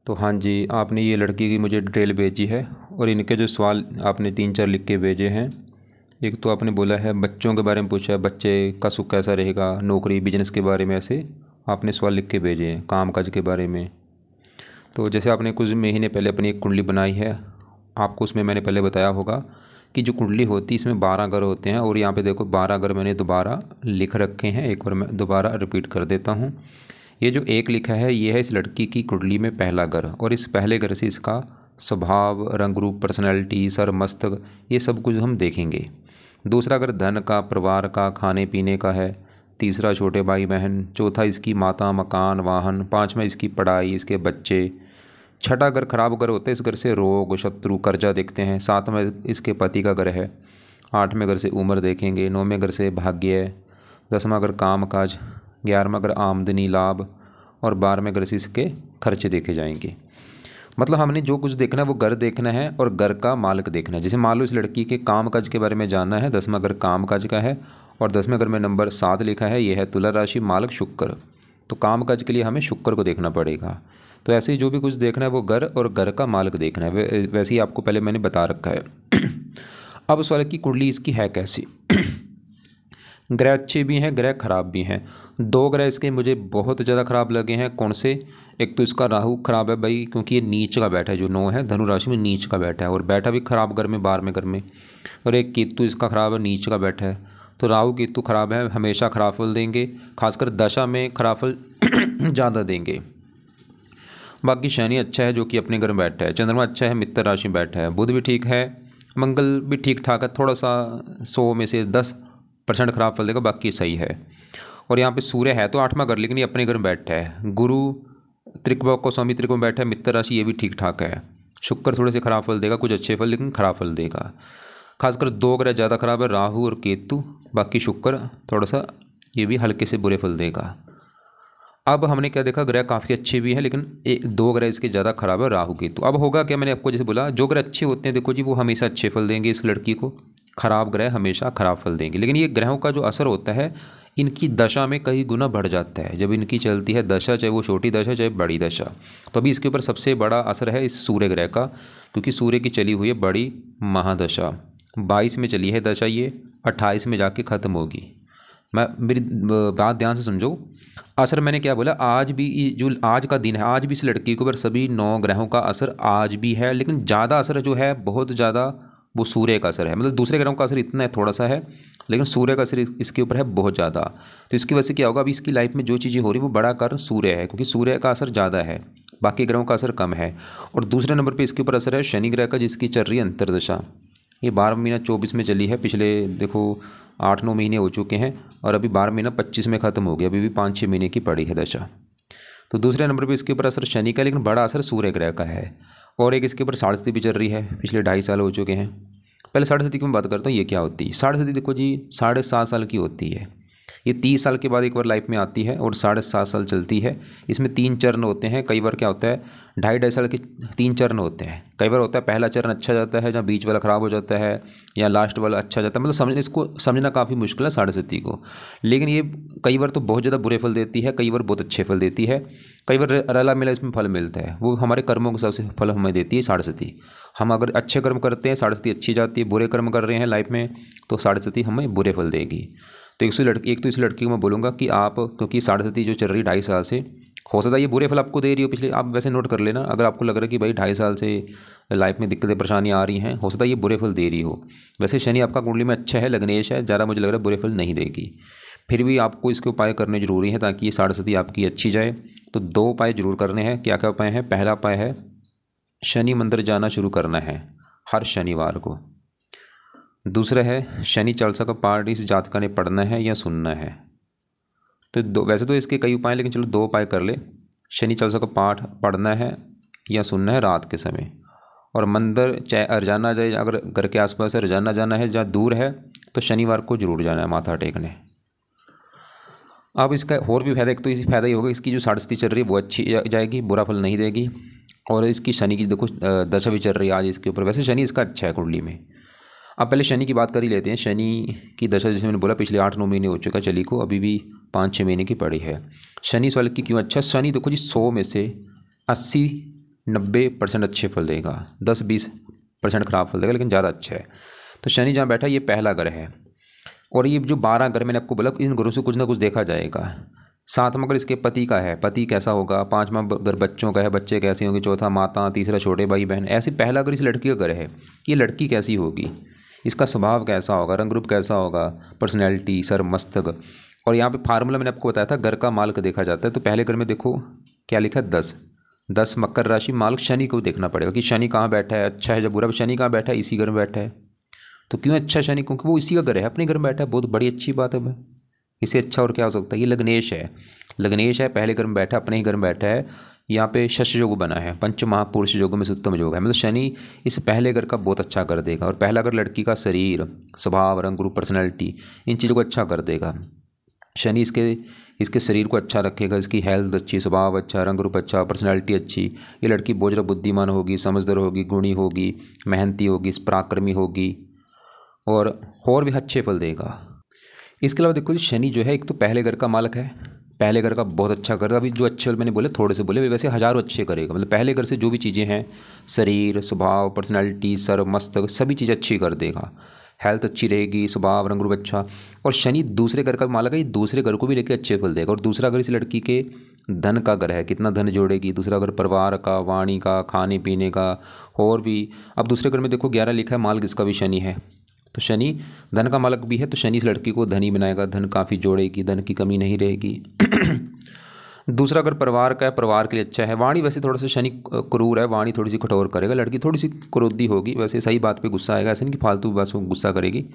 तो हाँ जी, आपने ये लड़की की मुझे डिटेल भेजी है और इनके जो सवाल आपने 3-4 लिख के भेजे हैं। एक तो आपने बोला है बच्चों के बारे में पूछा है, बच्चे का सुख कैसा रहेगा, नौकरी बिजनेस के बारे में, ऐसे आपने सवाल लिख के भेजे हैं, काम काज के बारे में। तो जैसे आपने कुछ महीने पहले अपनी एक कुंडली बनाई है, आपको उसमें मैंने पहले बताया होगा कि जो कुंडली होती है इसमें 12 ग्रह होते हैं। और यहाँ पे देखो 12 ग्रह मैंने दोबारा लिख रखे हैं, एक बार मैं दोबारा रिपीट कर देता हूँ। ये जो एक लिखा है ये है इस लड़की की कुंडली में पहला ग्रह, और इस पहले ग्रह से इसका स्वभाव, रंग रूप, पर्सनैलिटी, सर, मस्तक, ये सब कुछ हम देखेंगे। दूसरा ग्रह धन का, परिवार का, खाने पीने का है। तीसरा छोटे भाई बहन। चौथा इसकी माता, मकान, वाहन। पाँचवा इसकी पढ़ाई, इसके बच्चे। छठा ग्रह खराब ग्रह होता है, इस ग्रह से रोग, शत्रु, कर्जा देखते हैं। सातवां इसके पति का ग्रह है। आठवें ग्रह से उम्र देखेंगे। नौवें ग्रह से भाग्य है। 10वां ग्रह काम काज। 11वां ग्रह आमदनी, लाभ। और 12वें ग्रह से इसके खर्चे देखे जाएंगे। मतलब हमने जो कुछ देखना है वो घर देखना है और घर का मालिक देखना है। जैसे मान लो इस लड़की के काम काज के बारे में जानना है, 10वां घर काम काज का है और 10वें घर में नंबर 7 लिखा है, यह है तुला राशि, मालिक शुक्र। तो काम काज के लिए हमें शुक्र को देखना पड़ेगा। तो ऐसे ही जो भी कुछ देखना है वो घर और घर का मालिक देखना है। वैसे ही आपको पहले मैंने बता रखा है। अब उस वाले की कुंडली इसकी है कैसी। ग्रह अच्छे भी हैं, ग्रह खराब भी हैं। 2 ग्रह इसके मुझे बहुत ज़्यादा ख़राब लगे हैं। कौन से? एक तो इसका राहु खराब है भाई, क्योंकि ये नीच का बैठा है, जो 9 है धनु राशि में नीच का बैठा है और बैठा भी खराब घर में, 12वें घर में। और एक केतु इसका खराब है, नीच का बैठा है। तो राहु केतु खराब है, हमेशा खराब फल देंगे, खासकर दशा में खराब फल ज़्यादा देंगे। बाकी शनि अच्छा है जो कि अपने घर में बैठा है। चंद्रमा अच्छा है, मित्र राशि में बैठा है। बुध भी ठीक है, मंगल भी ठीक ठाक है, थोड़ा सा 100 में से 10% खराब फल देगा, बाकी सही है। और यहाँ पे सूर्य है तो 8वां घर, लेकिन ये अपने घर में बैठा है। गुरु त्रिकभाव को स्वामी त्रिकोण में बैठा है, मित्र राशि, ये भी ठीक ठाक है। शुक्र थोड़े से खराब फल देगा, कुछ अच्छे फल लेकिन खराब फल देगा। खासकर 2 ग्रह ज़्यादा खराब है, राहु और केतु। बाकी शुक्र थोड़ा सा ये भी हल्के से बुरे फल देगा। अब हमने क्या देखा, ग्रह काफ़ी अच्छे भी हैं लेकिन 2 ग्रह इसके ज़्यादा खराब है, राहु केतु। अब होगा क्या, मैंने आपको जैसे बोला जो ग्रह अच्छे होते हैं देखो जी वो हमेशा अच्छे फल देंगे इस लड़की को, खराब ग्रह हमेशा खराब फल देंगे। लेकिन ये ग्रहों का जो असर होता है इनकी दशा में कई गुना बढ़ जाता है जब इनकी चलती है दशा, चाहे वो छोटी दशा चाहे बड़ी दशा। तो अभी इसके ऊपर सबसे बड़ा असर है इस सूर्य ग्रह का, क्योंकि सूर्य की चली हुई है बड़ी महादशा। 22 में चली है दशा, ये 28 में जाके ख़त्म होगी। मेरी बात ध्यान से समझो। असर मैंने क्या बोला, आज भी जो आज का दिन है, आज भी इस लड़की के ऊपर सभी 9 ग्रहों का असर आज भी है, लेकिन ज़्यादा असर जो है, बहुत ज़्यादा, वो सूर्य का असर है। मतलब दूसरे ग्रहों का असर इतना है थोड़ा सा है, लेकिन सूर्य का असर इसके ऊपर है बहुत ज़्यादा। तो इसकी वजह से क्या होगा, अभी इसकी लाइफ में जो चीज़ें हो रही वो बड़ा कारण सूर्य है, क्योंकि सूर्य का असर ज़्यादा है, बाकी ग्रहों का असर कम है। और दूसरे नंबर पर इसके ऊपर असर है शनि ग्रह का, जिसकी चल रही है अंतर्दशा। ये 12 महीना 24 में चली है, पिछले देखो 8-9 महीने हो चुके हैं और अभी 12 महीना 25 में ख़त्म हो गया, अभी भी 5-6 महीने की पड़ी है दशा। तो दूसरे नंबर पे इसके ऊपर असर शनि का, लेकिन बड़ा असर सूर्य ग्रह का है। और एक इसके ऊपर साढ़े सती भी चल रही है, पिछले 2.5 साल हो चुके हैं। पहले साढ़े सती की मैं बात करता हूँ, ये क्या होती है। साढ़े सती देखो जी 7.5 साल की होती है, ये 30 साल के बाद एक बार लाइफ में आती है और 7.5 साल चलती है। इसमें 3 चरण होते हैं। कई बार क्या होता है 2.5 साल के 3 चरण होते हैं। कई बार होता है पहला चरण अच्छा जाता है, जहाँ बीच वाला ख़राब हो जाता है, या लास्ट वाला अच्छा जाता है। मतलब इसको समझना काफ़ी मुश्किल है साढ़े सती को। लेकिन ये कई बार तो बहुत ज़्यादा बुरे फल देती है, कई बार बहुत अच्छे फल देती है, कई बार रला मिला इसमें फल मिलता है। वो हमारे कर्मों के हिसाब से फल हमें देती है साढ़े सती। हम अगर अच्छे कर्म करते हैं साढ़े सती अच्छी जाती है, बुरे कर्म कर रहे हैं लाइफ में तो साढ़े सती हमें बुरे फल देगी। तो एक तो इस लड़की को मैं बोलूँगा कि आप, क्योंकि साढ़े सती जो चल रही 2.5 साल से, हो सकता है ये बुरे फल आपको दे रही हो पिछले, आप वैसे नोट कर लेना। अगर आपको लग रहा है कि भाई 2.5 साल से लाइफ में दिक्कतें परेशानियाँ आ रही हैं, हो सकता है ये बुरे फल दे रही हो। वैसे शनि आपका कुंडली में अच्छा है, लग्नेश है, ज़्यादा मुझे लग रहा है बुरे फल नहीं देगी। फिर भी आपको इसके उपाय करने जरूरी हैं ताकि ये साढ़े सती आपकी अच्छी जाए। तो 2 उपाय जरूर करने हैं। क्या क्या उपाय हैं? पहला उपाय है शनि मंदिर जाना शुरू करना है हर शनिवार को। दूसरा है शनि चालीसा का पाठ इस जातका ने पढ़ना है या सुनना है। तो वैसे तो इसके कई उपाय, लेकिन चलो 2 उपाय कर ले। शनि चालीसा का पाठ पढ़ना है या सुनना है रात के समय, और मंदिर चाहे रोजाना जाए, अगर घर के आसपास है रोजाना जाना है, जहाँ दूर है तो शनिवार को जरूर जाना है माथा टेकने। अब इसका और भी फायदा, एक तो इसी फायदा ही होगा, इसकी जो साढ़े सती चल रही है वो अच्छी जाएगी, बुरा फल नहीं देगी। और इसकी शनि की देखो दशा भी चल रही है आज इसके ऊपर। वैसे शनि इसका अच्छा है कुंडली में। अब पहले शनि की बात कर ही लेते हैं। शनि की दशा जैसे मैंने बोला पिछले 8-9 महीने हो चुका चली को, अभी भी 5-6 महीने की पड़ी है। शनि इस वाले की क्यों अच्छा? शनि देखो जी 100 में से 80 90% अच्छे फल देगा, 10-20% खराब फल देगा, लेकिन ज़्यादा अच्छा है। तो शनि जहाँ बैठा है ये पहला घर है। और ये जो 12 घर मैंने आपको बोला, इन घरों से कुछ ना कुछ देखा जाएगा। सातवां घर इसके पति का है, पति कैसा होगा। पांचवां घर बच्चों का है, बच्चे कैसे होंगे। चौथा माता, तीसरा छोटे भाई बहन। ऐसे पहला घर इस लड़की का घर है, ये लड़की कैसी होगी, इसका स्वभाव कैसा होगा, रंग रूप कैसा होगा, पर्सनैलिटी, सर मस्तक। और यहाँ पे फार्मूला मैंने आपको बताया था, घर का मालिक देखा जाता है। तो पहले घर में देखो क्या लिखा है, 10 मकर राशि, मालिक शनि को देखना पड़ेगा कि शनि कहाँ बैठा है, अच्छा है। जब बुरा, शनि कहाँ बैठा है, इसी घर में बैठा है। तो क्यों अच्छा शनि, क्योंकि वो इसी का घर है, अपने घर में बैठा है। बहुत बड़ी अच्छी बात है भाई, इससे अच्छा और क्या हो सकता है। ये लग्नेश है, लग्नेश है, पहले घर में बैठा है, अपने ही घर में बैठा है। यहाँ पे शस्य योग बना है, पंच महापुरुष योगों में से उत्तम योग है। मतलब शनि इस पहले घर का बहुत अच्छा कर देगा। और पहला घर लड़की का शरीर, स्वभाव, रंग रूप, पर्सनैलिटी, इन चीज़ों को अच्छा कर देगा। शनि इसके शरीर को अच्छा रखेगा, इसकी हेल्थ अच्छी, स्वभाव अच्छा, रंग रूप अच्छा, पर्सनैलिटी अच्छी। ये लड़की बहुत ज़्यादा बुद्धिमान होगी, समझदार होगी, गुणी होगी, मेहनती होगी, पराक्रमी होगी और भी अच्छे फल देगा। इसके अलावा देखो, शनि जो है एक तो पहले घर का मालिक है, पहले घर का बहुत अच्छा करेगा। अभी जो अच्छे मैंने बोले, थोड़े से बोले, वैसे हज़ारों अच्छे करेगा। मतलब पहले घर से जो भी चीज़ें हैं, शरीर, स्वभाव, पर्सनैलिटी, सर मस्तक, सभी चीज़ें अच्छी कर देगा। हेल्थ अच्छी रहेगी, स्वभाव, रंग रूप अच्छा। और शनि दूसरे घर का मालिक है, ये दूसरे घर को भी लेकर अच्छे फल देगा। और दूसरा घर इस लड़की के धन का घर है, कितना धन जोड़ेगी। दूसरा घर परिवार का, वाणी का, खाने पीने का, और भी। अब दूसरे घर में देखो 11 लिखा है, मालिक इसका भी शनि है। तो शनि धन का मालिक भी है, तो शनि इस लड़की को धनी बनाएगा, धन काफ़ी जोड़ेगी, धन की कमी नहीं रहेगी। दूसरा अगर परिवार का है, परिवार के लिए अच्छा है। वाणी वैसे थोड़ा सा शनि क्रूर है, वाणी थोड़ी सी कठोर करेगा, लड़की थोड़ी सी क्रोधी होगी, वैसे सही बात पे गुस्सा आएगा, ऐसे नहीं कि फालतू बात को गुस्सा करेगी।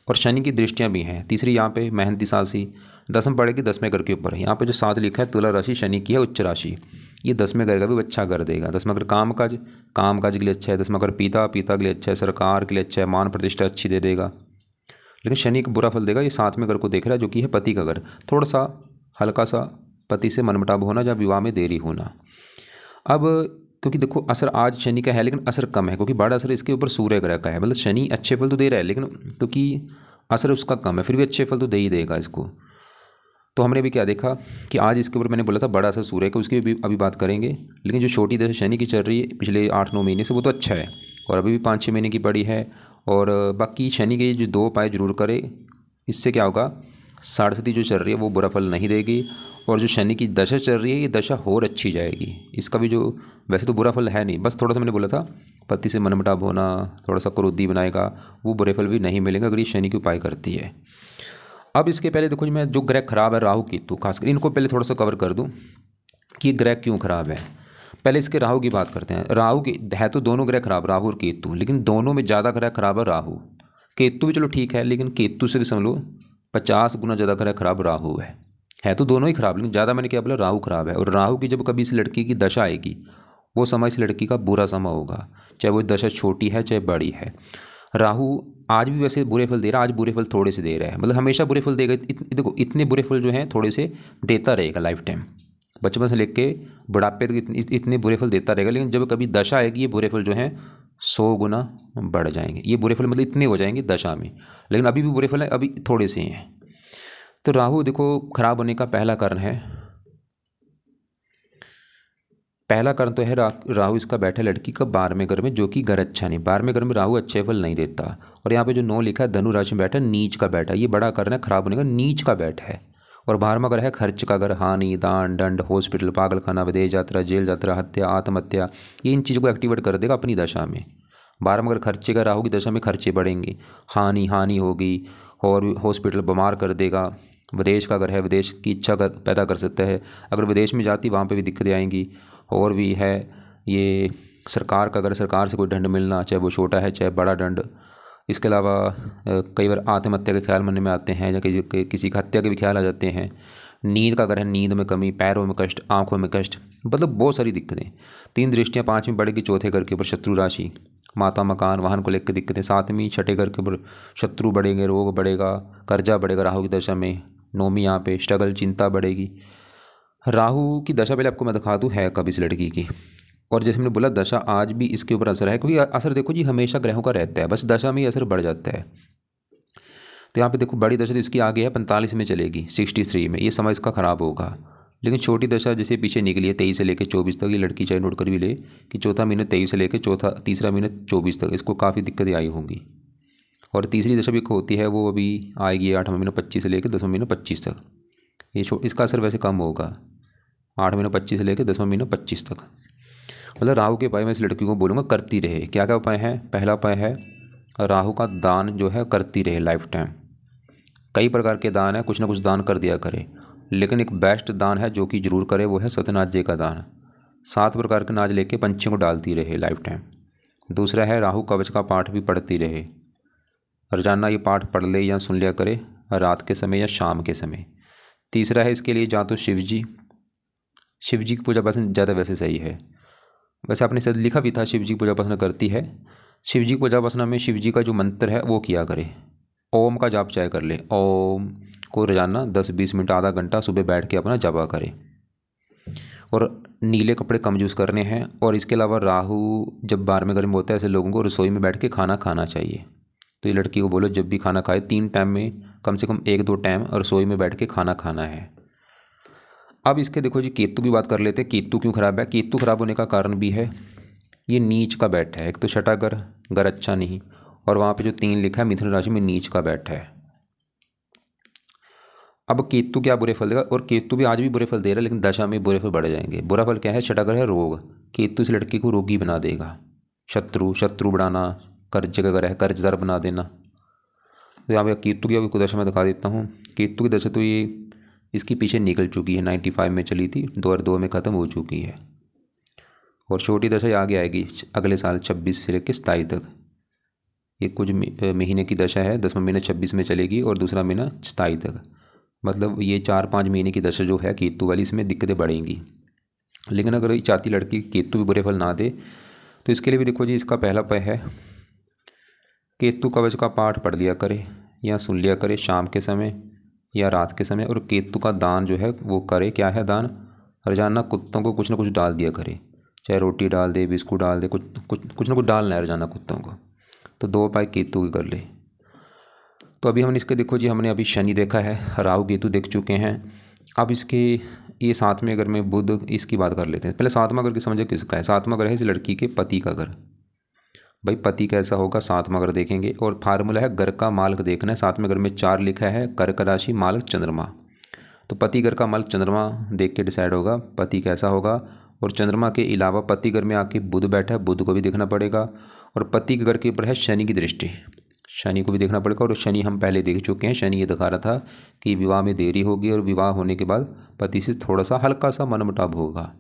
और शनि की दृष्टियाँ भी हैं। तीसरी यहाँ पे मेहनती साहसी, 10 पड़ेगी 10वें घर के ऊपर। यहाँ पे जो 7 लिखा है, तुला राशि शनि की है, उच्च राशि, ये 10वें घर का भी अच्छा कर देगा। 10वां घर कामकाज के लिए अच्छा है। 10वां घर पिता के लिए अच्छा है, सरकार के लिए अच्छा है, मान प्रतिष्ठा अच्छी दे देगा। लेकिन शनि का बुरा फल देगा, ये 7वें घर को देख रहा है, जो कि है पति का घर। थोड़ा सा हल्का सा पति से मनमुटाव होना, या विवाह में देरी होना। अब क्योंकि देखो असर आज शनि का है, लेकिन असर कम है, क्योंकि बड़ा असर इसके ऊपर सूर्य ग्रह का है। मतलब शनि अच्छे फल तो दे रहा है, लेकिन क्योंकि असर उसका कम है, फिर भी अच्छे फल तो दे ही देगा इसको। तो हमने अभी क्या देखा कि आज इसके ऊपर मैंने बोला था बड़ा असर सूर्य का, उसकी भी अभी बात करेंगे। लेकिन जो छोटी दशा शनि की चल रही है पिछले 8-9 महीने से, वो तो अच्छा है, और अभी भी 5-6 महीने की पड़ी है। और बाकी शनि के जो 2 उपाय जरूर करे, इससे क्या होगा, साढ़े जो चल रही है वो बुरा फल नहीं देगी। और जो शनि की दशा चल रही है, ये दशा और अच्छी जाएगी। इसका भी जो वैसे तो बुरा फल है नहीं, बस थोड़ा सा मैंने बोला था पति से मनमुटाव होना, थोड़ा सा क्रोधी बनाएगा, वो बुरे फल भी नहीं मिलेंगे अगर ये शनि की उपाय करती है। अब इसके पहले देखो जी, मैं जो ग्रह खराब है, राहु केतु खासकर, इनको पहले थोड़ा सा कवर कर दूं कि ग्रह क्यों खराब है। पहले इसके राहु की बात करते हैं। राहु की है तो दोनों ग्रह खराब, राहु और केतु, लेकिन दोनों में ज़्यादा ग्रह खराब है राहु। केतु भी चलो ठीक है, लेकिन केतु से भी समझ लो 50 गुना ज़्यादा ग्रह खराब राहु है तो दोनों ही खराब, लेकिन ज़्यादा मैंने क्या बोला, राहु खराब है। और राहु की जब कभी इस लड़की की दशा आएगी, वो समय इस लड़की का बुरा समय होगा, चाहे वो दशा छोटी है चाहे बड़ी है। राहु आज भी वैसे बुरे फल दे रहा है, आज बुरे फल थोड़े से दे रहा है, मतलब हमेशा बुरे फल देगा। देखो इतने बुरे फल जो हैं थोड़े से देता रहेगा लाइफ टाइम, बचपन से लेके बुढ़ापे तक इतने बुरे फल देता रहेगा। लेकिन जब कभी दशा आएगी, ये बुरे फल जो हैं 100 गुना बढ़ जाएंगे। ये बुरे फल मतलब इतने हो जाएंगे दशा में, लेकिन अभी भी बुरे फल हैं, अभी थोड़े से हैं। तो राहु देखो खराब होने का पहला कारण है, पहला कारण तो है राहु इसका बैठा लड़की का 12वें घर में, जो कि घर अच्छा नहीं। 12वें घर में राहु अच्छे फल नहीं देता। और यहाँ पे जो 9 लिखा है, धनु राशि में बैठा, नीच का बैठा, ये बड़ा कारण है खराब होने का, नीच का बैठा है। और 12वां घर है खर्च का घर, हानि, दान, दंड, हॉस्पिटल, पागलखाना, विदेश यात्रा, जेल यात्रा, हत्या, आत्महत्या, ये इन चीज़ों को एक्टिवेट कर देगा अपनी दशा में। 12वां घर खर्चे का, राहु की दशा में खर्चे बढ़ेंगे, हानि होगी, और हॉस्पिटल बीमार कर देगा। विदेश का घर है, विदेश की इच्छा पैदा कर सकता है, अगर विदेश में जाती वहाँ पे भी दिक्कतें आएंगी। और भी है ये सरकार का, अगर सरकार से कोई दंड मिलना, चाहे वो छोटा है चाहे बड़ा दंड। इसके अलावा कई बार आत्महत्या के ख्याल मन में आते हैं, या किसी का हत्या के भी ख्याल आ जाते हैं। नींद का अगर है, नींद में कमी, पैरों में कष्ट, आंखों में कष्ट, मतलब बहुत सारी दिक्कतें। 3 दृष्टियाँ 5 में बढ़ेगी, चौथे घर के ऊपर शत्रु राशि, माता मकान वाहन को लेकर दिक्कतें। 7वीं छठे घर के ऊपर शत्रु बढ़ेंगे, रोग बढ़ेगा, कर्जा बढ़ेगा राहु की दशा में। 9वीं यहाँ पे स्ट्रगल, चिंता बढ़ेगी। राहु की दशा पहले आपको मैं दिखा दूँ है कब इस लड़की की। और जैसे मैंने बोला दशा आज भी इसके ऊपर असर है, क्योंकि असर देखो जी हमेशा ग्रहों का रहता है, बस दशा में ही असर बढ़ जाता है। तो यहाँ पे देखो बड़ी दशा तो इसकी आगे है, 45 में चलेगी, 63 में, ये समय इसका खराब होगा। लेकिन छोटी दशा जैसे पीछे निकली है 23 से लेकर 24 तक, ये लड़की चाहे नोट कर भी ले कि चौथा महीना 23 से लेकर तीसरा महीना 24 तक, इसको काफ़ी दिक्कतें आई होंगी। और तीसरी दशा भी होती है वो अभी आएगी 8वां महीना 25 से लेकर 10वां महीना 25 तक। ये इसका असर वैसे कम होगा 8 महीना 25 से लेकर 10वां महीना 25 तक। मतलब राहु के उपाय मैं इस लड़की को बोलूँगा करती रहे। क्या क्या उपाय है? पहला उपाय है राहु का दान जो है करती रहे लाइफ टाइम। कई प्रकार के दान है, कुछ ना कुछ दान कर दिया करे, लेकिन एक बेस्ट दान है जो कि जरूर करे, वो है सत्यनारायण जी का दान। 7 प्रकार के नाज लेके पंछियों को डालती रहे लाइफ टाइम। दूसरा है राहु कवच का पाठ भी पढ़ती रहे, रोजाना ये पाठ पढ़ ले या सुन लिया करे, रात के समय या शाम के समय। तीसरा है इसके लिए या तो शिव जी की पूजा पासन ज़्यादा वैसे सही है। वैसे आपने शायद लिखा भी था शिव जी की पूजा पासना करती है। शिव जी की पूजा पासना में शिव जी का जो मंत्र है वो किया करे, ओम का जाप चाहे कर ले, ओम को रोजाना 10-20 मिनट आधा घंटा सुबह बैठ के अपना जपा करे। और नीले कपड़े कम यूज़ करने हैं। और इसके अलावा राहु जब 12वें घर में होता है ऐसे लोगों को रसोई में बैठ के खाना खाना चाहिए। तो ये लड़की को बोलो जब भी खाना खाए 3 टाइम में कम से कम 1-2 टाइम रसोई में बैठ के खाना खाना है। अब इसके देखो जी केतु की बात कर लेते हैं। केतु क्यों खराब है? केतु खराब होने का कारण भी है ये नीच का बैठा है। एक तो छठा घर अच्छा नहीं, और वहाँ पे जो 3 लिखा है मिथुन राशि में नीच का बैठा है। अब केतु क्या बुरे फल देगा? और केतु भी आज भी बुरे फल दे रहा है, लेकिन दशा में बुरे फल बढ़ जाएंगे। बुरा फल क्या है? छठा घर है रोग। केतु इस लड़की को रोगी बना देगा, शत्रु बढ़ाना, कर्ज का घर है कर्जदार बना देना। तो यहाँ पे केतु की अभी दशा मैं दिखा देता हूँ। केतु की दशा तो ये इसकी पीछे निकल चुकी है, 95 में चली थी, 2002 में ख़त्म हो चुकी है। और छोटी दशा आगे आएगी अगले साल 26 से लेकर 27 तक। ये कुछ महीने की दशा है, 10वां महीना 26 में चलेगी और दूसरा महीना 27 तक। मतलब ये 4-5 महीने की दशा जो है केतु वाली, इसमें दिक्कतें बढ़ेंगी। लेकिन अगर ये चाहती लड़की केतु भी बुरे फल ना दे तो इसके लिए भी देखो जी, इसका पहला उपाय है केतु कवच का पाठ पढ़ लिया करे या सुन लिया करे शाम के समय या रात के समय। और केतु का दान जो है वो करे। क्या है दान? रोजाना कुत्तों को कुछ ना कुछ डाल दिया करे, चाहे रोटी डाल दे, बिस्कुट डाल दे, कुछ ना कुछ डालना है रोजाना कुत्तों को। तो 2 उपाय केतु के कर ले। तो अभी हमने इसके देखो जी, हमने अभी शनि देखा है, राहु केतु देख चुके हैं। अब इसके ये 7वें घर में बुध, इसकी बात कर लेते हैं। पहले 7वां घर की समझो किसका है। 7वां घर है इस लड़की के पति का घर। भाई पति कैसा होगा 7वां घर देखेंगे। और फार्मूला है घर का मालक देखना है। 7वें घर में 4 लिखा है, कर्क राशि मालक चंद्रमा। तो पति घर का मालक चंद्रमा देख के डिसाइड होगा पति कैसा होगा। और चंद्रमा के अलावा पति घर में आके बुध बैठा है, बुध को भी देखना पड़ेगा। और पति के घर के ऊपर है शनि की दृष्टि, शनि को भी देखना पड़ेगा। और शनि हम पहले देख चुके हैं। शनि ये दिखा रहा था कि विवाह में देरी होगी और विवाह होने के बाद पति से थोड़ा सा हल्का सा मनमुटाव होगा।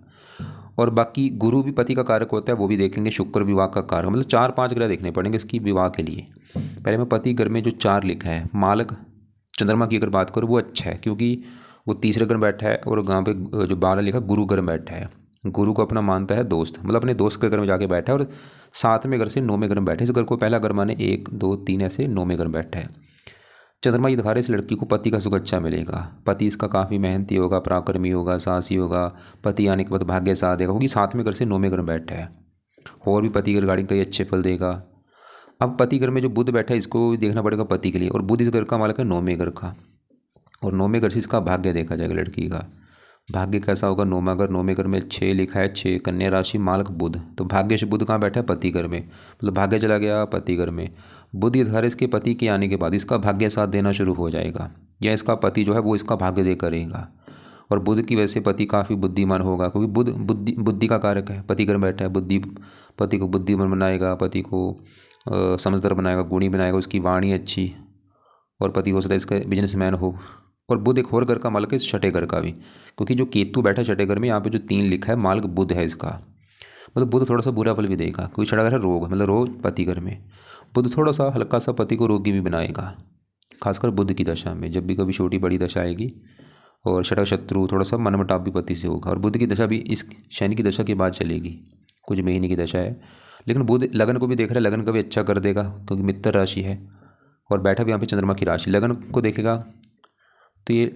और बाकी गुरु भी पति का कारक होता है, वो भी देखेंगे। शुक्र विवाह का कारक, मतलब 4-5 ग्रह देखने पड़ेंगे इसकी विवाह के लिए। पहले मैं पति घर में जो 4 लिखा है मालक चंद्रमा की अगर बात करूँ वो अच्छा है, क्योंकि वो तीसरे घर में बैठा है। और यहाँ पे जो 12 लिखा गुरु घर में बैठा है, गुरु को अपना मानता है दोस्त, मतलब अपने दोस्त के घर में जाके बैठा है। और 7वें घर से 9वें घर में बैठे, इस घर को पहला घर माने 1, 2, 3 ऐसे 9वें घर में बैठा है। चंद्रमा ये दिखा रहे इस लड़की को पति का सुख अच्छा मिलेगा। पति इसका काफ़ी मेहनती होगा, पराक्रमी होगा, साहसी होगा। पति आने के बाद भाग्य साथ देगा, क्योंकि 7वें घर से 9वें घर में बैठा है। और भी पति की रिगार्डिंग कई अच्छे फल देगा। अब पति घर में जो बुध बैठा है इसको देखना पड़ेगा पति के लिए। और बुध इस घर का मालिक है 9वें घर का, और 9वें घर से इसका भाग्य देखा जाएगा लड़की का। भाग्य कैसा होगा? 9वें घर में 6 लिखा है, 6 कन्या राशि मालक बुध। तो भाग्य से बुध कहाँ बैठा है? पति घर में, मतलब भाग्य चला गया पति घर में। बुध इधर इसके पति के आने के बाद इसका भाग्य साथ देना शुरू हो जाएगा, या इसका पति जो है वो इसका भाग्य दे करेगा। और बुध की वजह से पति काफ़ी बुद्धिमान होगा, क्योंकि बुध बुद्धि का कारक है। पति घर में बैठा है, पति को बुद्धिमान बनाएगा, पति को समझदार बनाएगा, गुणी बनाएगा, उसकी वाणी अच्छी। और पति हो सकता है इसका बिजनेसमैन हो। और बुध एक और घर का मालिक है, छठे घर का भी, क्योंकि जो केतु बैठा है छठे घर में, यहाँ पे जो 3 लिखा है मालिक बुध है इसका। मतलब बुध थोड़ा सा बुरा फल भी देगा, क्योंकि छठा घर है रोग, मतलब रोग पति घर में। बुध थोड़ा सा हल्का सा पति को रोगी भी बनाएगा, खासकर बुध की दशा में। जब भी कभी छोटी बड़ी दशा आएगी। और छठा शत्रु, थोड़ा सा मनमुटाव भी पति से होगा। और बुध की दशा भी इस शनि की दशा के बाद चलेगी, कुछ महीने की दशा है। लेकिन बुध लगन को भी देख रहा है, लगन का भी अच्छा कर देगा, क्योंकि मित्र राशि है। और बैठा भी यहाँ पे चंद्रमा की राशि, लगन को देखेगा। तो ये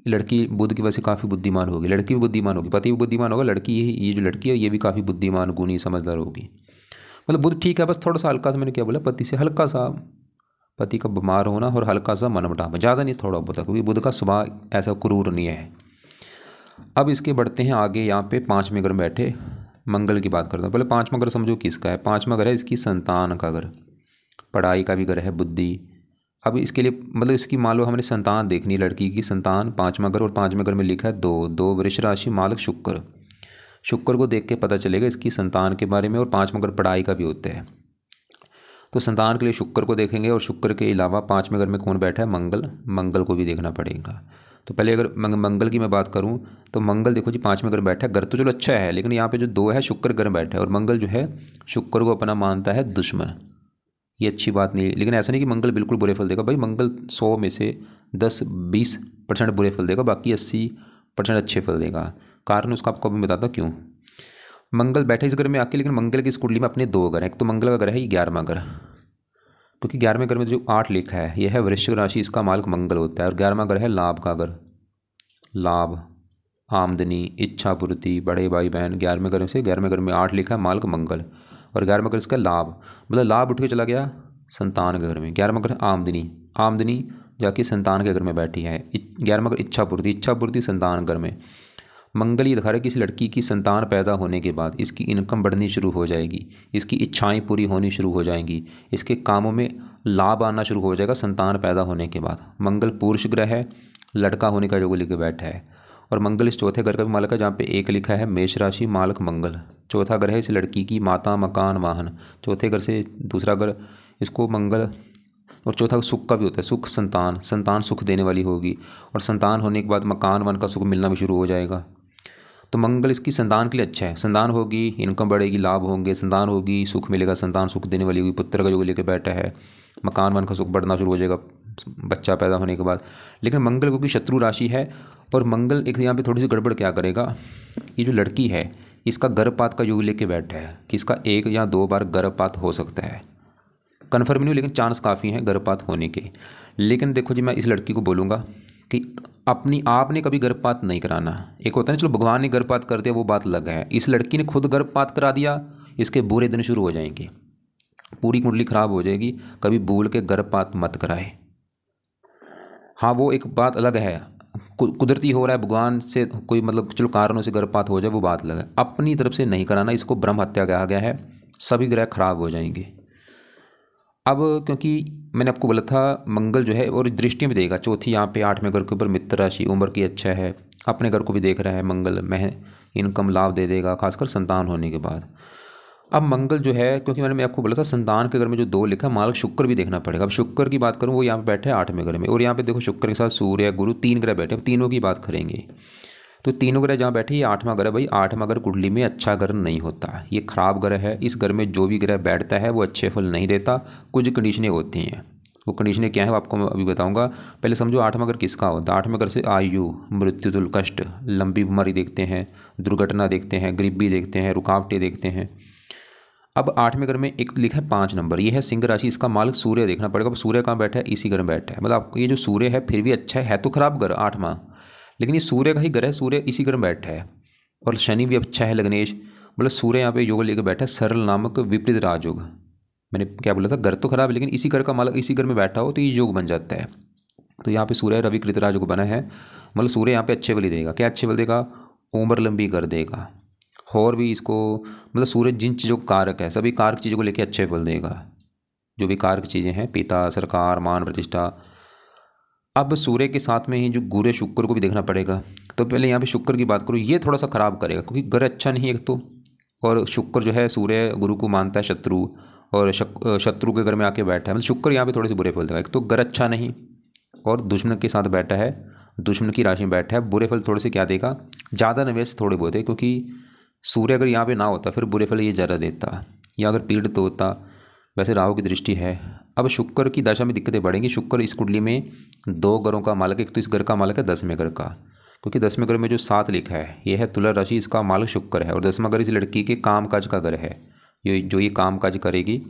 लड़की बुध की वजह से काफ़ी बुद्धिमान होगी, लड़की भी बुद्धिमान होगी, पति भी बुद्धिमान होगा, लड़की ये जो लड़की है ये भी काफ़ी बुद्धिमान, गुणी, समझदार होगी। मतलब बुध ठीक है, बस थोड़ा सा हल्का सा, मैंने क्या बोला, पति से हल्का सा, पति का बीमार होना और हल्का सा मनमुटाव, ज़्यादा नहीं थोड़ा बहुत, क्योंकि बुध का स्वभाव ऐसा क्रूर नहीं है। अब इसके बढ़ते हैं आगे। यहाँ पे पाँचवें घर में बैठे मंगल की बात करता हूँ। पहले पाँचवां घर समझो किसका है। पाँचवां घर है इसकी संतान का घर, पढ़ाई का भी घर है, बुद्धि। अब इसके लिए मतलब इसकी मान लो हमने संतान देखनी, लड़की की संतान, पाँचवां घर, और पाँचवें घर में लिखा है दो, दो वृष राशि मालक शुक्र। शुक्र को देख के पता चलेगा इसकी संतान के बारे में। और पाँचवां घर पढ़ाई का भी होता है, तो संतान के लिए शुक्र को देखेंगे। और शुक्र के अलावा पाँचवें घर में कौन बैठा है, मंगल, मंगल को भी देखना पड़ेगा। तो पहले अगर मंगल की मैं बात करूं तो मंगल देखो जी पाँचवें घर बैठा है। घर तो चलो अच्छा है, लेकिन यहाँ पे जो दो है शुक्र घर बैठा है, और मंगल जो है शुक्र को अपना मानता है दुश्मन। ये अच्छी बात नहीं है, लेकिन ऐसा नहीं कि मंगल बिल्कुल बुरे फल देगा भाई। मंगल 100 में से 10-20% बुरे फल देगा, बाकी 80% अच्छे फल देगा। कारण उसका आपको अभी बताता क्यों। मंगल बैठे इस घर में आके, लेकिन मंगल की इस कुंडली में अपने दो घर हैं। एक तो मंगल का घर है ये 11वां घर, क्योंकि 11वें घर में जो 8 लिखा है यह है वृश्चिक राशि, इसका मालिक मंगल होता है। और 11वां घर है लाभ का घर, लाभ, आमदनी, इच्छा पूर्ति, बड़े भाई बहन। 11वें घर से 11वें घर में 8 लिखा है, मालिक मंगल। और 11वां घर इसका लाभ, मतलब लाभ उठ के चला गया संतान के घर में। 11वां घर आमदनी, आमदनी जाके संतान के घर में बैठी है। 11वां घर इच्छा पूर्ति, इच्छा पूर्ति संतान घर में। मंगल ये दिखा रहा है कि इस लड़की की संतान पैदा होने के बाद इसकी इनकम बढ़नी शुरू हो जाएगी, इसकी इच्छाएं पूरी होनी शुरू हो जाएंगी, इसके कामों में लाभ आना शुरू हो जाएगा संतान पैदा होने के बाद। मंगल पुरुष ग्रह है, लड़का होने का योग लेके बैठा है। और मंगल इस चौथे घर का भी मालिक है, जहाँ पे एक लिखा है मेष राशि मालिक मंगल। चौथा घर है इस लड़की की माता, मकान, वाहन। चौथे घर से दूसरा घर इसको मंगल, और चौथा सुख का भी होता है, सुख संतान, संतान सुख देने वाली होगी। और संतान होने के बाद मकान वन का सुख मिलना भी शुरू हो जाएगा। तो मंगल इसकी संतान के लिए अच्छा है। संतान होगी इनकम बढ़ेगी, लाभ होंगे, संतान होगी सुख मिलेगा, संतान सुख देने वाली होगी। पुत्र का योग लेकर बैठा है, मकान वन का सुख बढ़ना शुरू हो जाएगा बच्चा पैदा होने के बाद। लेकिन मंगल क्योंकि शत्रु राशि है, और मंगल एक यहाँ पे थोड़ी सी गड़बड़ क्या करेगा, ये जो लड़की है इसका गर्भपात का योग लेके बैठा है कि इसका 1 या 2 बार गर्भपात हो सकता है। कन्फर्म नहीं, लेकिन चांस काफ़ी हैं गर्भपात होने के। लेकिन देखो जी, मैं इस लड़की को बोलूँगा कि अपनी आपने कभी गर्भपात नहीं कराना। एक होता है ना, चलो भगवान ने गर्भपात कर दिया वो बात अलग है, इस लड़की ने खुद गर्भपात करा दिया, इसके बुरे दिन शुरू हो जाएंगे, पूरी कुंडली खराब हो जाएगी। कभी भूल के गर्भपात मत कराए। हाँ वो एक बात अलग है, कुदरती हो रहा है, भगवान से कोई मतलब चलो कारणों से गर्भपात हो जाए वो बात अलग है, अपनी तरफ से नहीं कराना। इसको ब्रह्म हत्या कहा गया है, सभी ग्रह खराब हो जाएंगे। अब क्योंकि मैंने आपको बोला था मंगल जो है और दृष्टि में देगा, चौथी यहाँ पे 8वें घर के ऊपर मित्र राशि, उम्र की अच्छा है, अपने घर को भी देख रहा है मंगल, में इनकम लाभ दे देगा खासकर संतान होने के बाद। अब मंगल जो है, क्योंकि मैं आपको बोला था संतान के घर में जो 2 लिखा मालक शुक्र भी देखना पड़ेगा। अब शुक्र की बात करूँ वो यहाँ पे बैठे हैं 8वें घर में, और यहाँ पे देखो शुक्र के साथ सूर्य, गुरु, 3 ग्रह बैठे। अब तीनों की बात करेंगे तो तीनों ग्रह जहाँ बैठे, ये 8वां घर है भाई। 8वां घर कुंडली में अच्छा घर नहीं होता, ये खराब घर है। इस घर में जो भी ग्रह बैठता है वो अच्छे फल नहीं देता, कुछ कंडीशनें होती हैं। वो कंडीशनें क्या है वो आपको मैं अभी बताऊंगा। पहले समझो 8वां घर किसका होता है। 8वें घर से आयु, मृत्यु, तुल, कष्ट, लंबी बीमारी देखते हैं, दुर्घटना देखते हैं, गरीबी देखते हैं, रुकावटें देखते हैं। अब 8वें घर में एक लिखा है 5 नंबर, ये है सिंह राशि, इसका मालिक सूर्य देखना पड़ेगा। अब सूर्य कहाँ बैठा है, इसी घर में बैठा है। मतलब आपको ये जो सूर्य है फिर भी अच्छा है तो खराब घर 8वां, लेकिन ये सूर्य का ही घर है, सूर्य इसी घर में बैठा है। और शनि भी अच्छा है लग्नेश, मतलब सूर्य यहाँ पे योग लेकर बैठा है, सरल नामक विपरीत राजयोग। मैंने क्या बोला था, घर तो खराब है लेकिन इसी घर का मालिक इसी घर में बैठा हो तो ये योग बन जाता है। तो यहाँ पे सूर्य रवि कृत राजयोग बना है, मतलब सूर्य यहाँ पे अच्छे बल ही देगा। क्या अच्छे बल देगा, उम्र लंबी कर देगा। और भी इसको मतलब सूर्य जिन चीज़ों का कारक है सभी कारक चीज़ों को लेकर अच्छे फल देगा, जो भी कारक चीज़ें हैं, पिता, सरकार, मान प्रतिष्ठा। अब सूर्य के साथ में ही जो गुरु शुक्र को भी देखना पड़ेगा। तो पहले यहाँ पे शुक्र की बात करूँ, ये थोड़ा सा खराब करेगा क्योंकि ग्रह अच्छा नहीं है एक तो, और शुक्र जो है सूर्य गुरु को मानता है शत्रु, और शत्रु के घर में आके बैठा है, मतलब शुक्र यहाँ पे थोड़े से बुरे फल देगा। एक तो ग्रह अच्छा नहीं, और दुश्मन के साथ बैठा है, दुश्मन की राशि में बैठा है, बुरे फल थोड़े से क्या देगा, ज़्यादा निवेश थोड़े बहुत है। क्योंकि सूर्य अगर यहाँ पे ना होता फिर बुरे फल ये ज़्यादा देता, या अगर पीड़ित होता। वैसे राहु की दृष्टि है। अब शुक्र की दशा में दिक्कतें बढ़ेंगी। शुक्र इस कुंडली में 2 घरों का मालिक, एक तो इस घर का मालिक है 10वें घर का, क्योंकि 10वें घर में जो 7 लिखा है ये है तुला राशि, इसका मालिक शुक्र है। और 10वां घर इस लड़की के कामकाज का घर है, ये जो ये कामकाज करेगी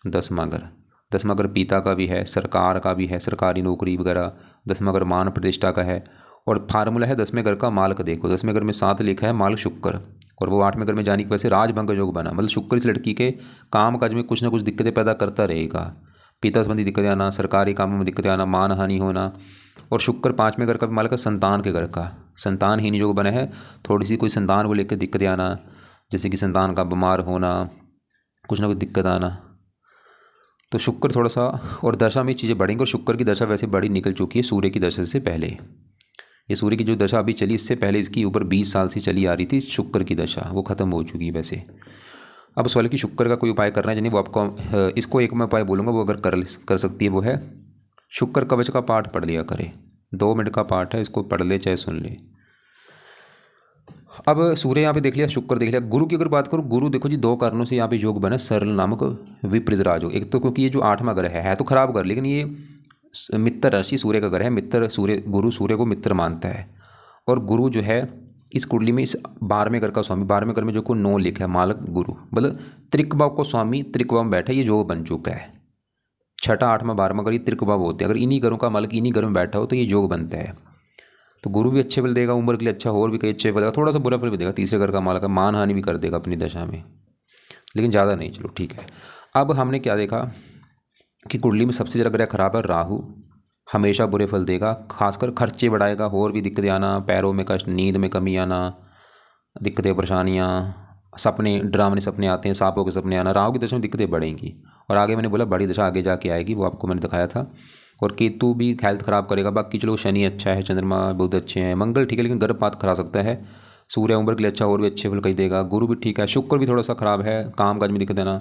10वां घर। 10वां घर पिता का भी है, सरकार का भी है, सरकारी नौकरी वगैरह। 10वां घर मान प्रतिष्ठा का है। और फार्मूला है 10वें घर का मालिक, देखो 10वें घर में 7 लिखा है मालिक शुक्र, और वो 8वें घर में जाने की वजह से राजभंग योग बना। मतलब शुक्र इस लड़की के काम काज में कुछ ना कुछ दिक्कतें पैदा करता रहेगा, पिता संबंधी दिक्कतें आना, सरकारी कामों में दिक्कतें आना, मान हानि होना। और शुक्र 5वें घर का भी मालिक है संतान के घर का, संतानहीन योग बना है, थोड़ी सी कोई संतान को लेकर दिक्कत आना, जैसे कि संतान का बीमार होना, कुछ ना कुछ दिक्कत आना। तो शुक्र थोड़ा सा, और दशा में चीज़ें बढ़ेंगी। और शुक्र की दशा वैसे बड़ी निकल चुकी है सूर्य की दशा से पहले। ये सूर्य की जो दशा अभी चली, इससे पहले इसकी ऊपर 20 साल से चली आ रही थी शुक्र की दशा, वो ख़त्म हो चुकी है वैसे। अब सवाल कि शुक्र का कोई उपाय करना है यानी वो आपको, इसको एक मैं उपाय बोलूँगा, वो अगर कर सकती है वो है शुक्र कवच का पाठ पढ़ लिया करे। 2 मिनट का पाठ है, इसको पढ़ ले चाहे सुन ले। अब सूर्य यहाँ पे देख लिया, शुक्र देख लिया। गुरु की अगर बात करूँ, गुरु देखो जी 2 कारणों से यहाँ पे योग बना सरल नामक विपरीत राजयोग। एक तो क्योंकि ये जो 8वां ग्रह है तो खराब ग्रह, लेकिन ये मित्र राशि सूर्य का ग्रह है। मित्र सूर्य, गुरु सूर्य को मित्र मानता है। और गुरु जो है इस कुंडली में, इस 12वें घर का स्वामी, 12वें घर में जो को 9 लिखा है मालक गुरु, मतलब त्रिकभाव को स्वामी त्रिकभाव में बैठा, ये योग बन चुका है। 6वां 8वां 12वां घर ये त्रिकभाव होते हैं। अगर इन्हीं घरों का मालक इन्हीं घर में बैठा हो तो ये योग बनता है। तो गुरु भी अच्छे फल देगा, उम्र के लिए अच्छा, और भी कई अच्छे फल देगा, थोड़ा सा बुरा फल भी देगा। 3रे घर का मालक है, मान हानि भी कर देगा अपनी दशा में, लेकिन ज़्यादा नहीं। चलो ठीक है। अब हमने क्या देखा कि कुंडली में सबसे ज़्यादा ग्रह खराब है राहु, हमेशा बुरे फल देगा, खासकर खर्चे बढ़ाएगा, और भी दिक्कतें आना, पैरों में कष्ट, नींद में कमी आना, दिक्कतें परेशानियाँ, सपने, डरावने सपने आते हैं, सांपों के सपने आना। राहु की दशा में दिक्कतें बढ़ेंगी। और आगे मैंने बोला बड़ी दशा आगे जाके आएगी, वो आपको मैंने दिखाया था। और केतु भी हेल्थ ख़राब करेगा। बाकी चलो शनि अच्छा है, चंद्रमा बहुत अच्छे हैं, मंगल ठीक है लेकिन गर्भपात करा सकता है। सूर्य उम्र के लिए अच्छा, और भी अच्छे फल कही देगा। गुरु भी ठीक है, शुक्र भी थोड़ा सा खराब है, काम काज में दिक्कत देना।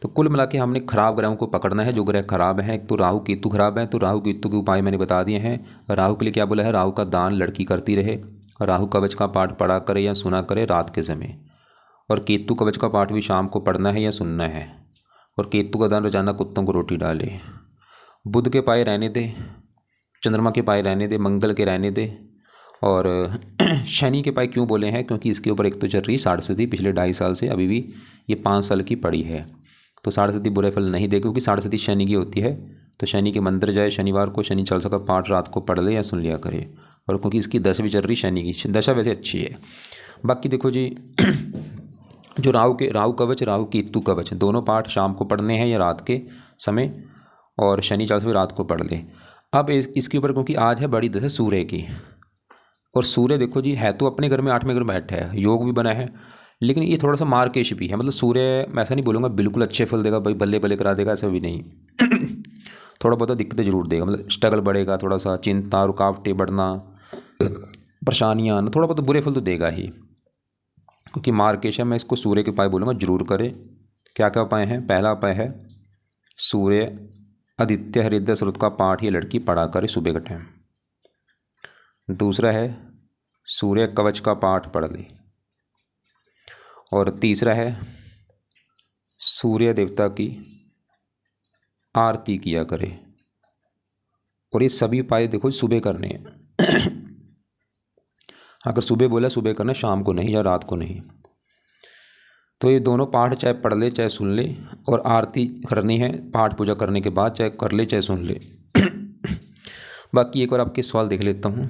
तो कुल मिला के हमने खराब ग्रहों को पकड़ना है। जो ग्रह खराब हैं, एक तो राहु केतु खराब है, तो राहु केतु के उपाय मैंने बता दिए हैं। राहु के लिए क्या बोला है, राहु का दान लड़की करती रहे, राहु कवच का पाठ पढ़ा करे या सुना करे रात के समय। और केतु कवच का पाठ भी शाम को पढ़ना है या सुनना है। और केतु का दान रोजाना कुत्तों को रोटी डाले। बुध के पाए रहने दे, चंद्रमा के पाए रहने दे, मंगल के रहने दे। और शनि के पाए क्यों बोले हैं, क्योंकि इसके ऊपर एक तो चल रही साढ़े पिछले 2.5 साल से, अभी भी ये 5 साल की पड़ी है। तो साढ़े बुरे फल नहीं दे, क्योंकि साढ़े शनि की होती है। तो शनि के मंदिर जाए, शनिवार को शनि चालीसा का पाठ रात को पढ़ ले या सुन लिया करे। और क्योंकि इसकी दशा भी चल रही, शनि की दशा वैसे अच्छी है। बाकी देखो जी जो राहु कवच, राहु केतु कवच, दोनों पाठ शाम को पढ़ने हैं या रात के समय, और शनि चालीसा भी रात को पढ़ ले। अब इसके ऊपर क्योंकि आज है बड़ी दशा सूर्य की, और सूर्य देखो जी है तो अपने घर में 8वें घर में बैठा है, योग भी बना है, लेकिन ये थोड़ा सा मार्केश भी है। मतलब सूर्य मैं ऐसा नहीं बोलूँगा बिल्कुल अच्छे फल देगा भाई, बल्ले बल्ले करा देगा, ऐसा भी नहीं। थोड़ा बहुत दिक्कतें जरूर देगा, मतलब स्ट्रगल बढ़ेगा, थोड़ा सा चिंता, रुकावटें बढ़ना, परेशानियाँ आना, थोड़ा बहुत बुरे फल तो देगा ही, क्योंकि मार्केश है। मैं इसको सूर्य के उपाय बोलूँगा जरूर करें। क्या क्या उपाय हैं, पहला उपाय है सूर्य आदित्य हृदय स्रोत का पाठ ये लड़की पढ़ा करे सुबह के टाइम। दूसरा है सूर्य कवच का पाठ पढ़ ले। और तीसरा है सूर्य देवता की आरती किया करे। और ये सभी उपाय देखो सुबह करने हैं। अगर सुबह बोला सुबह करना, शाम को नहीं या रात को नहीं। तो ये दोनों पाठ चाहे पढ़ ले चाहे सुन ले, और आरती करनी है पाठ पूजा करने के बाद, चाहे कर ले चाहे सुन ले। बाकी एक बार आपके सवाल देख लेता हूँ।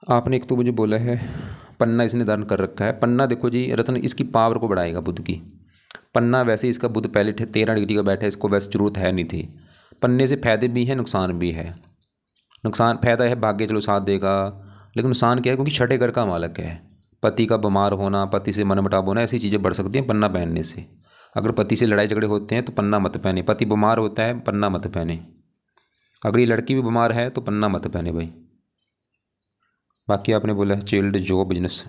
आपने एक तो मुझे बोला है पन्ना इसने धारण कर रखा है। पन्ना देखो जी रत्न इसकी पावर को बढ़ाएगा बुध की। पन्ना वैसे इसका बुध पहले 13 डिग्री का बैठा है, इसको वैसे जरूरत है नहीं थी। पन्ने से फायदे भी हैं नुकसान भी है। नुकसान फायदा है भाग्य चलो साथ देगा, लेकिन नुकसान क्या है, क्योंकि 6ठे घर का मालक है। पति का बीमार होना, पति से मनमुटाव होना, ऐसी चीज़ें बढ़ सकती हैं पन्ना पहनने से। अगर पति से लड़ाई झगड़े होते हैं तो पन्ना मत पहने। पति बीमार होता है पन्ना मत पहने। अगर ये लड़की भी बीमार है तो पन्ना मत पहने भाई। बाकी आपने बोला है चाइल्ड जॉब बिजनेस।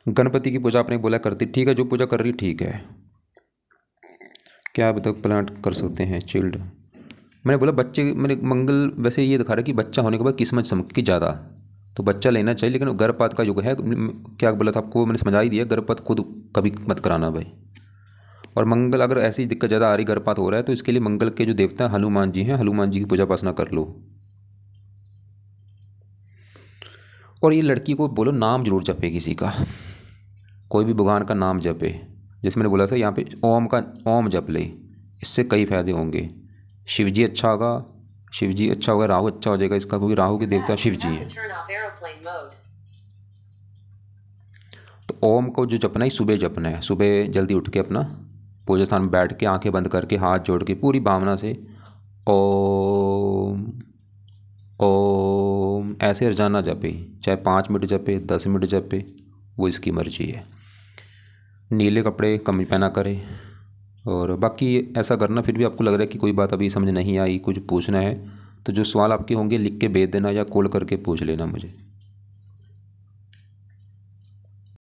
गणपति की पूजा आपने बोला करती, ठीक है, जो पूजा कर रही ठीक है। क्या अब तक प्लांट कर सकते हैं चाइल्ड। मैंने बोला बच्चे, मैंने मंगल वैसे ये दिखा रहा है कि बच्चा होने के बाद किस्मत चमकी ज़्यादा, तो बच्चा लेना चाहिए, लेकिन गर्भपात का युग है। क्या बोला था आपको, मैंने समझा ही दिया, गर्भपात खुद कभी मत कराना भाई। और मंगल अगर ऐसी दिक्कत ज़्यादा आ रही, गर्भपात हो रहा है, तो इसके लिए मंगल के जो देवता हनुमान जी हैं, हनुमान जी की पूजा उपासना कर लो। और ये लड़की को बोलो नाम जरूर जपे किसी का, कोई भी भगवान का नाम जपे। जैसे मैंने बोला था यहाँ पे ओम जप ले, इससे कई फायदे होंगे। शिवजी अच्छा होगा, शिवजी अच्छा होगा, राहु अच्छा हो जाएगा इसका, क्योंकि राहु के देवता शिवजी हैं। तो ओम को जो जपना है सुबह जपना है। सुबह जल्दी उठ के अपना पूजा स्थान में बैठ के आंखें बंद करके हाथ जोड़ के पूरी भावना से ओम ओम ऐसे रोजाना जपे, चाहे 5 मिनट जपे 10 मिनट जपे, वो इसकी मर्जी है। नीले कपड़े कम पहना करें। और बाकी ऐसा करना, फिर भी आपको लग रहा है कि कोई बात अभी समझ नहीं आई, कुछ पूछना है, तो जो सवाल आपके होंगे लिख के भेज देना या कॉल करके पूछ लेना मुझे।